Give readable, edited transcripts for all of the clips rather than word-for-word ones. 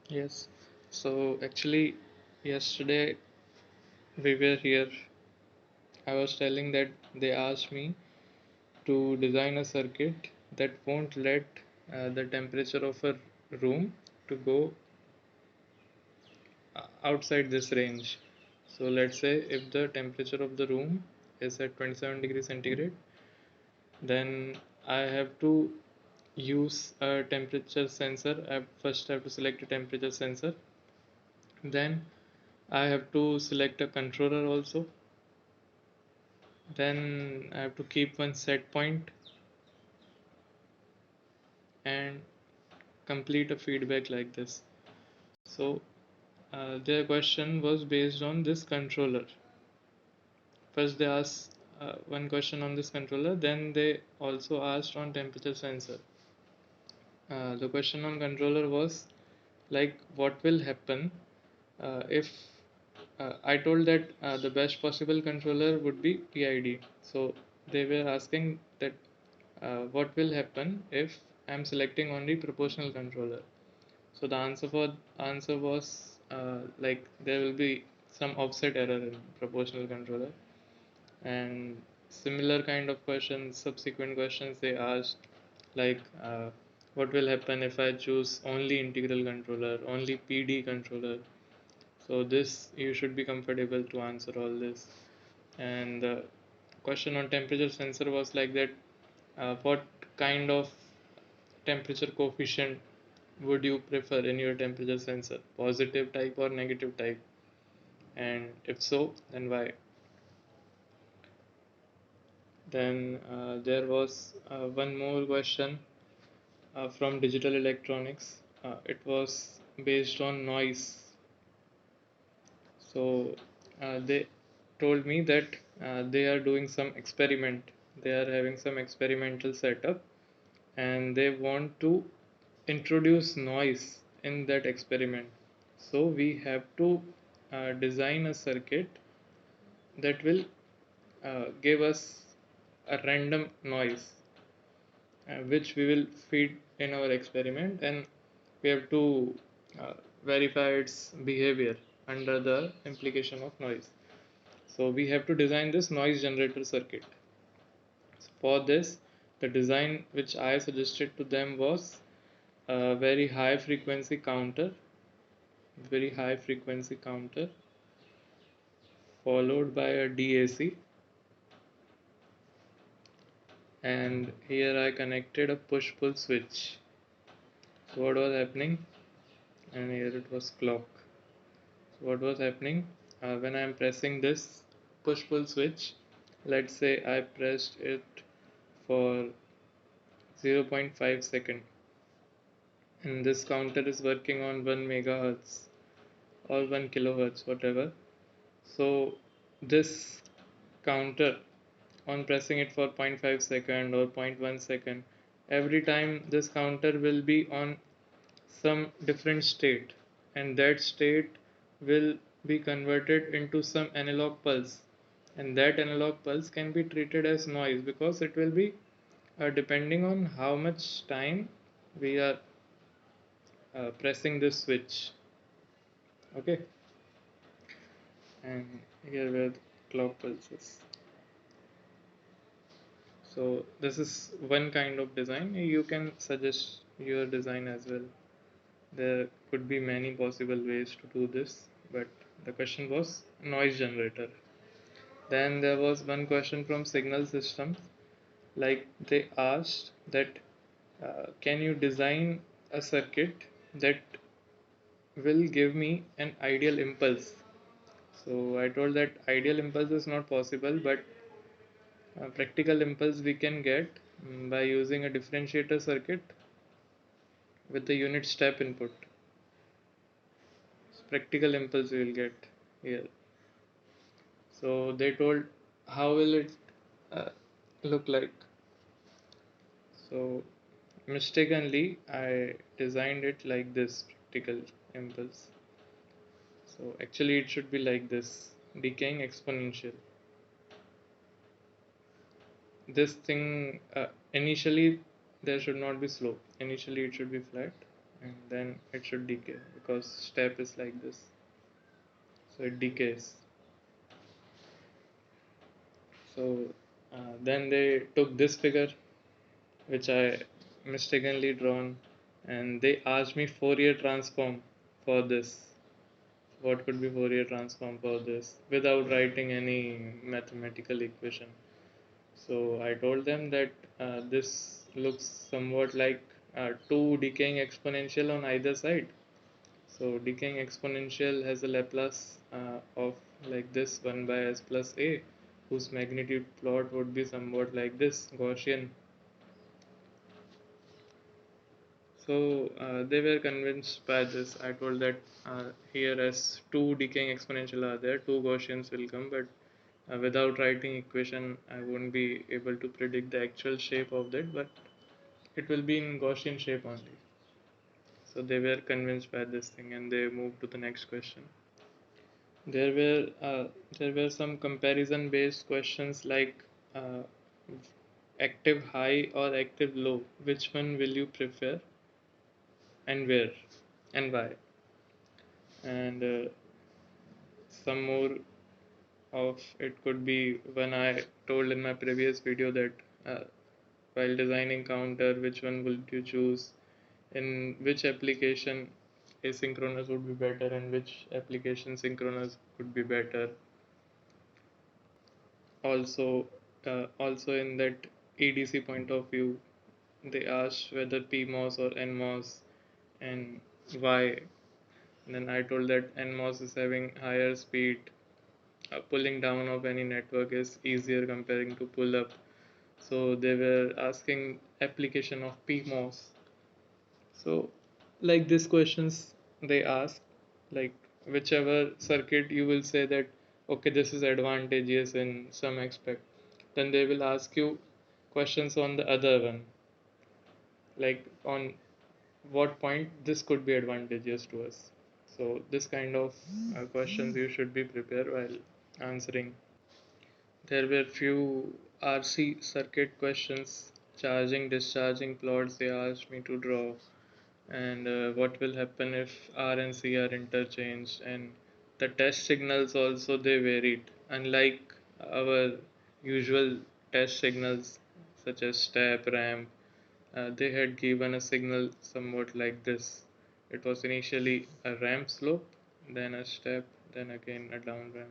Yes. So actually, yesterday we were here. I was telling that they asked me to design a circuit that won't let the temperature of a room to go outside this range. So let's say if the temperature of the room is at 27 degrees centigrade, then I have to use a temperature sensor. I first have to select a temperature sensor. Then I have to select a controller also. Then I have to keep one set point and complete a feedback like this. So their question was based on this controller. First they asked one question on this controller, then they also asked on temperature sensor. The question on controller was like what will happen if I told that the best possible controller would be PID. So they were asking that what will happen if I'm selecting only proportional controller. So the answer was like there will be some offset error in proportional controller, and similar kind of questions, subsequent questions they asked like what will happen if I choose only integral controller, only PD controller. So this you should be comfortable to answer all this. And the question on temperature sensor was like that what kind of temperature coefficient would you prefer in your temperature sensor, positive type or negative type, and if so then why? Then there was one more question from digital electronics. It was based on noise. So they told me that they are doing some experiment. They are having some experimental setup, and they want to introduce noise in that experiment. So we have to design a circuit that will give us a random noise, which we will feed in our experiment, and we have to uh, verify its behavior under the implication of noise. So we have to design this noise generator circuit. So for this, the design which I suggested to them was a very high frequency counter, followed by a DAC, and here I connected a push-pull switch. So what was happening? And here it was clock. So what was happening when I am pressing this push-pull switch? Let's say I pressed it for 0.5 second, and this counter is working on 1 megahertz or 1 kilohertz, whatever. So this counter, on pressing it for zero point 0.5 second or 0.1 second, every time this counter will be on some different state, and that state will be converted into some analog pulse, and that analog pulse can be treated as noise because it will be depending on how much time we are pressing this switch. Okay, and here were the clock pulses. So this is one kind of design. You can suggest your design as well. There could be many possible ways to do this, but the question was noise generator. Then there was one question from signal systems, like they asked that can you design a circuit that will give me an ideal impulse. So I told that ideal impulse is not possible, but practical impulse we can get by using a differentiator circuit with the unit step input. So practical impulse we will get here. So they told how will it uh, look like. So mistakenly I designed it like this practical impulse. So actually it should be like this, decaying exponential. This thing initially there should not be slope. Initially it should be flat, and then it should decay because step is like this, so it decays. So then they took this figure which I mistakenly drawn, and they asked me Fourier transform for this. What could be Fourier transform for this without writing any mathematical equation? So I told them that this looks somewhat like two decaying exponential on either side. So decaying exponential has a Laplace of like this 1 by s plus a, whose magnitude plot would be somewhat like this Gaussian. So they were convinced by this. I told that here as two decaying exponential are there, two Gaussians will come, but without writing equation I won't be able to predict the actual shape of that, but it will be in Gaussian shape only. So they were convinced by this thing and they moved to the next question. There were some comparison based questions like uh, active high or active low. Which one will you prefer and where and why? And some more of it could be when I told in my previous video that uh, while designing counter, which one would you choose? In which application asynchronous would be better and which application synchronous would be better? Also in that EDC point of view, they asked whether PMOS or NMOS and why. And then I told that NMOS is having higher speed. Pulling down of any network is easier comparing to pull up. So they were asking application of PMOS. So like these questions they ask, like whichever circuit you will say that okay this is advantageous in some aspect, then they will ask you questions on the other one, like on what point this could be advantageous to us. So this kind of questions you should be prepared while answering. There were few RC circuit questions, charging discharging plots they asked me to draw, and what will happen if R and C are interchanged, and the test signals also they varied, unlike our usual test signals such as step ramp. They had given a signal somewhat like this. It was initially a ramp slope, then a step, then again a down ramp.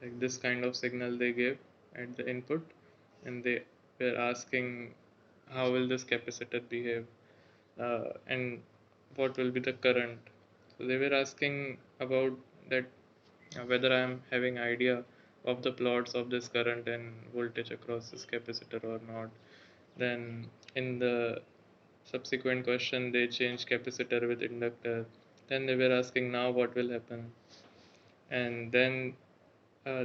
Like this kind of signal they gave at the input, and they were asking how will this capacitor behave, and what will be the current. So they were asking about that whether I am having idea of the plots of this current and voltage across this capacitor or not. Then in the subsequent question they changed capacitor with inductor. Then they were asking now what will happen, and then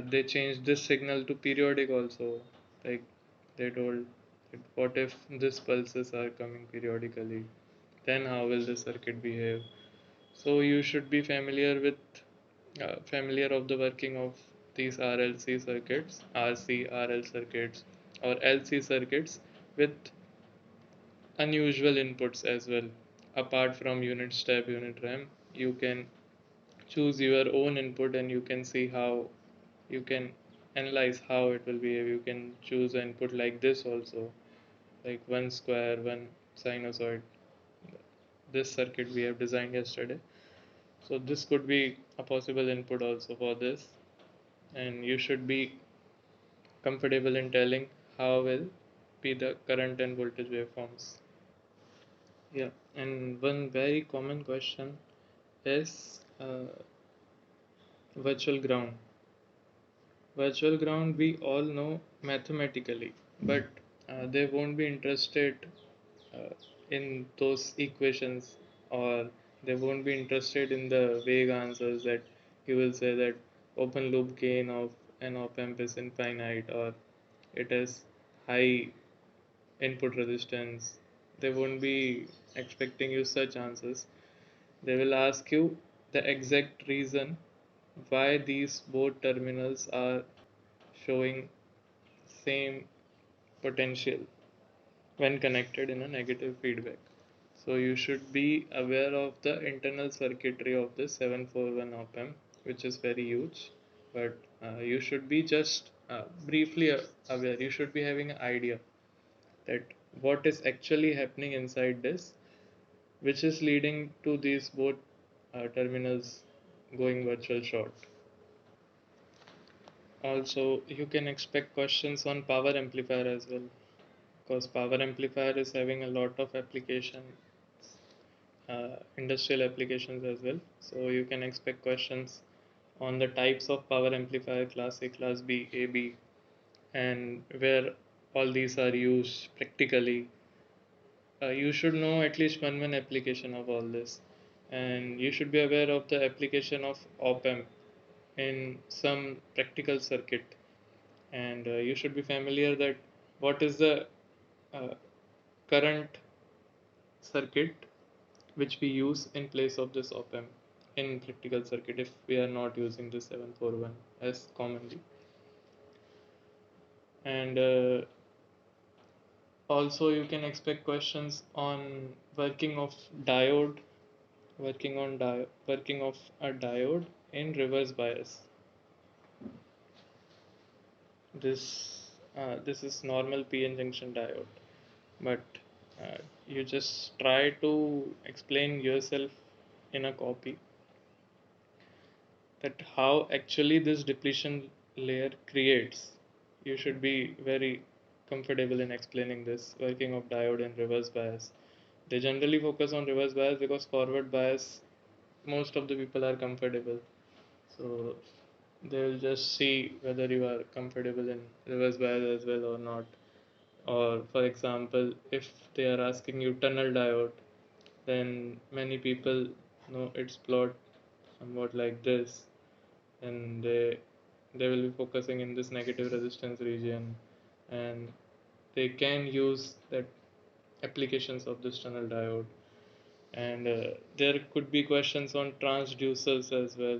they changed this signal to periodic also. Like they told what if these pulses are coming periodically, then how will the circuit behave? So you should be familiar of the working of these RLC circuits, RC, RL circuits, or LC circuits with unusual inputs as well. Apart from unit step, unit ramp, you can choose your own input and you can see how you can analyze how it will behave. You can choose an input like this also, like one square, one sinusoid. This circuit we have designed yesterday. So this could be a possible input also for this, and you should be comfortable in telling how will be the current and voltage waveforms. Yeah, and one very common question is virtual ground. Virtual ground we all know mathematically, but they won't be interested uh, in those equations, or they won't be interested in the vague answers that you will say that open loop gain of an op amp is infinite or it has high input resistance. They won't be expecting you such answers. They will ask you the exact reason why these both terminals are showing same potential when connected in a negative feedback. So you should be aware of the internal circuitry of this 741 op-amp, which is very huge. But you should be just briefly aware. You should be having an idea that what is actually happening inside this, which is leading to these both terminals going virtual short. Also, you can expect questions on power amplifier as well, because power amplifier is having a lot of application, industrial applications as well. So you can expect questions on the types of power amplifier, class A, class B, AB, and where all these are used practically. You should know at least one application of all this, and you should be aware of the application of op amp in some practical circuit, and you should be familiar that what is the uh, current circuit which we use in place of this op amp in practical circuit if we are not using the 741 as commonly. And also you can expect questions on working of diode, working of a diode in reverse bias. This is normal PN junction diode, but you just try to explain yourself in a copy that how actually this depletion layer creates. You should be very comfortable in explaining this working of diode in reverse bias. They generally focus on reverse bias because forward bias most of the people are comfortable. So they will just see whether you are comfortable in reverse bias as well or not. Or for example, if they are asking you tunnel diode, then many people know its plot somewhat like this, and they will be focusing in this negative resistance region, and they can use that applications of this tunnel diode. And there could be questions on transducers as well,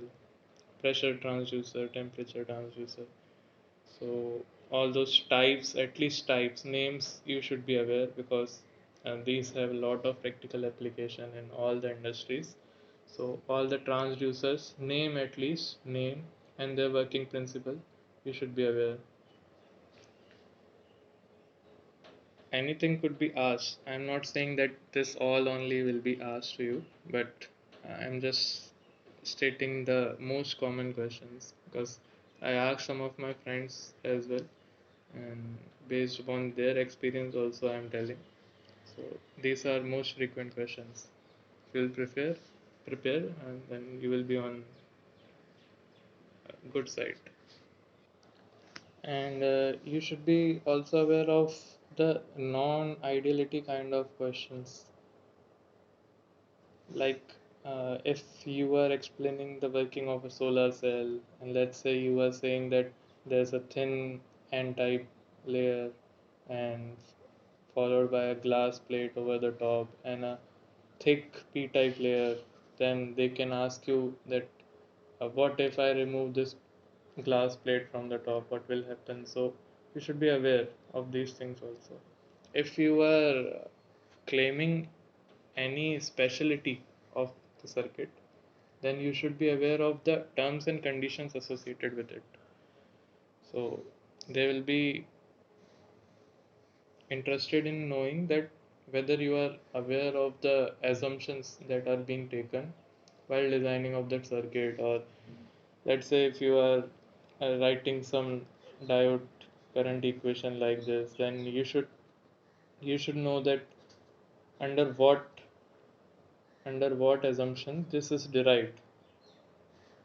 pressure transducer, temperature transducer. So all those types, at least types, names you should be aware, because these have a lot of practical application in all the industries. So all the transducers, name at least, name and their working principle, you should be aware. Anything could be asked. I'm not saying that this all only will be asked to you, but I'm just stating the most common questions, because I asked some of my friends as well, and based upon their experience also I'm telling. So these are most frequent questions. If you'll prepare, and then you will be on a good side. And you should be also aware of the non-ideality kind of questions, like if you are explaining the working of a solar cell, and let's say you are saying that there's a thin n-type layer and followed by a glass plate over the top and a thick p-type layer, then they can ask you that what if I remove this glass plate from the top, what will happen? So you should be aware of these things also. If you are claiming any specialty of the circuit, then you should be aware of the terms and conditions associated with it. So they will be interested in knowing that whether you are aware of the assumptions that are being taken while designing of that circuit, or let's say if you are writing some diode current equation like this, then you should know that under what assumption this is derived.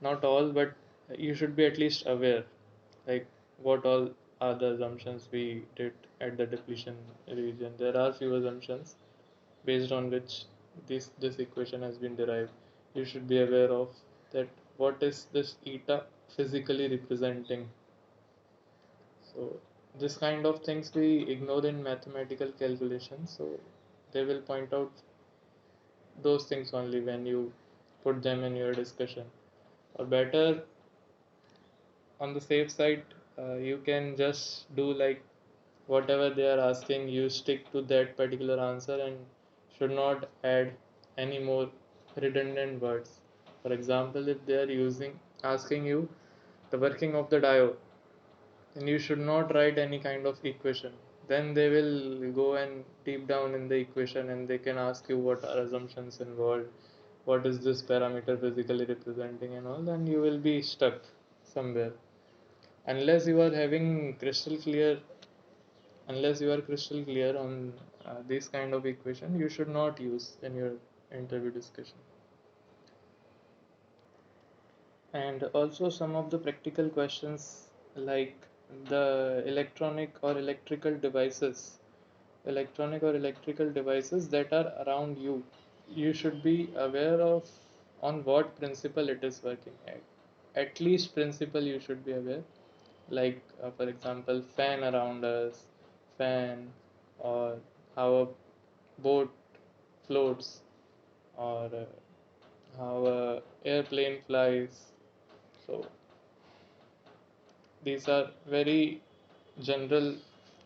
Not all, but you should be at least aware, like what all are the assumptions we did at the depletion region. There are few assumptions based on which this equation has been derived. You should be aware of that what is this eta physically representing. So this kind of things we ignore in mathematical calculations. So they will point out those things only when you put them in your discussion. Or better, on the safe side, you can just do like whatever they are asking, you stick to that particular answer and should not add any more redundant words. For example, if they are asking you the working of the diode, then you should not write any kind of equation. Then they will go and deep down in the equation and they can ask you what are assumptions involved, what is this parameter physically representing and all, and you will be stuck somewhere. Unless you are having crystal clear, unless you are crystal clear on this kind of equation, you should not use in your interview discussion. And also some of the practical questions, like the electronic or electrical devices that are around you, you should be aware of on what principle it is working. At least principle you should be aware, like for example, fan around us, fan, or how a boat floats, or how a airplane flies. So these are very general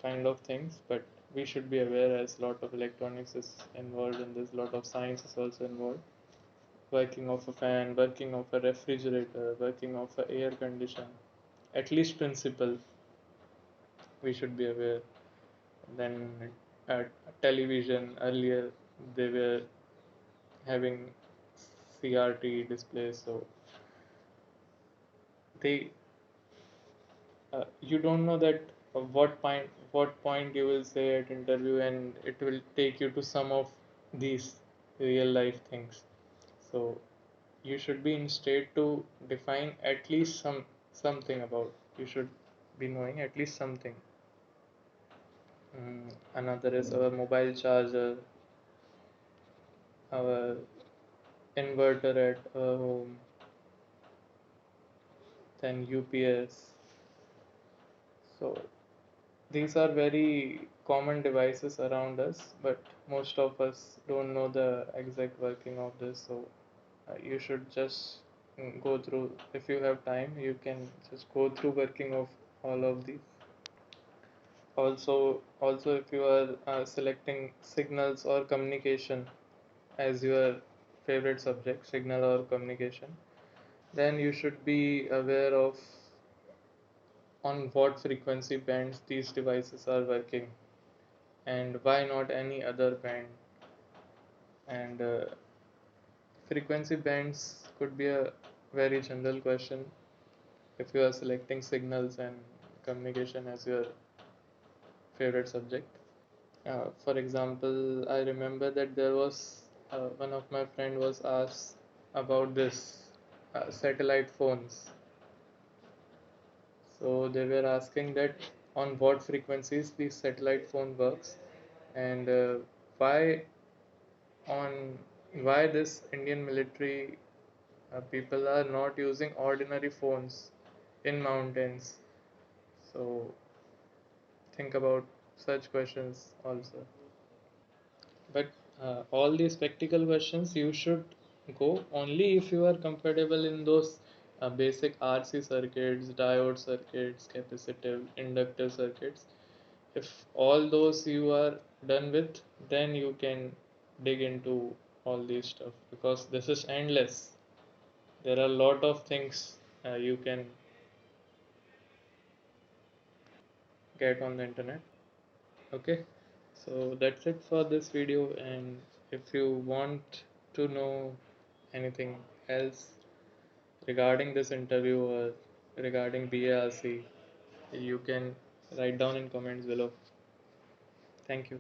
kind of things, but we should be aware, as lot of electronics is involved in this, lot of science is also involved. Working of a fan, working of a refrigerator, working of a air condition, at least principle we should be aware. Then at television earlier they were having CRT displays, so they you don't know that what point you will say at interview, and it will take you to some of these real life things. So you should be in state to define at least something about, you should be knowing at least something. Another is our mobile charger, our inverter at our home, then UPS. So these are very common devices around us, but most of us don't know the exact working of this. So you should just go through. If you have time, you can just go through working of all of these. Also, if you are selecting signals or communication as your favorite subject, signal or communication, then you should be aware of on what frequency bands these devices are working, and why not any other band. And frequency bands could be a very general question if you are selecting signals and communication as your favorite subject. For example, I remember that there was one of my friend was asked about this satellite phones. So they were asking that on what frequencies the satellite phone works, and why on why this Indian military people are not using ordinary phones in mountains. So think about such questions also. But all these practical questions you should go only if you are comfortable in those basic RC circuits, diode circuits, capacitive, inductive circuits. If all those you are done with, then you can dig into all these stuff, because this is endless. There are a lot of things you can get on the internet. Okay, so that's it for this video, and if you want to know anything else regarding this interview or regarding BARC, you can write down in comments below. Thank you.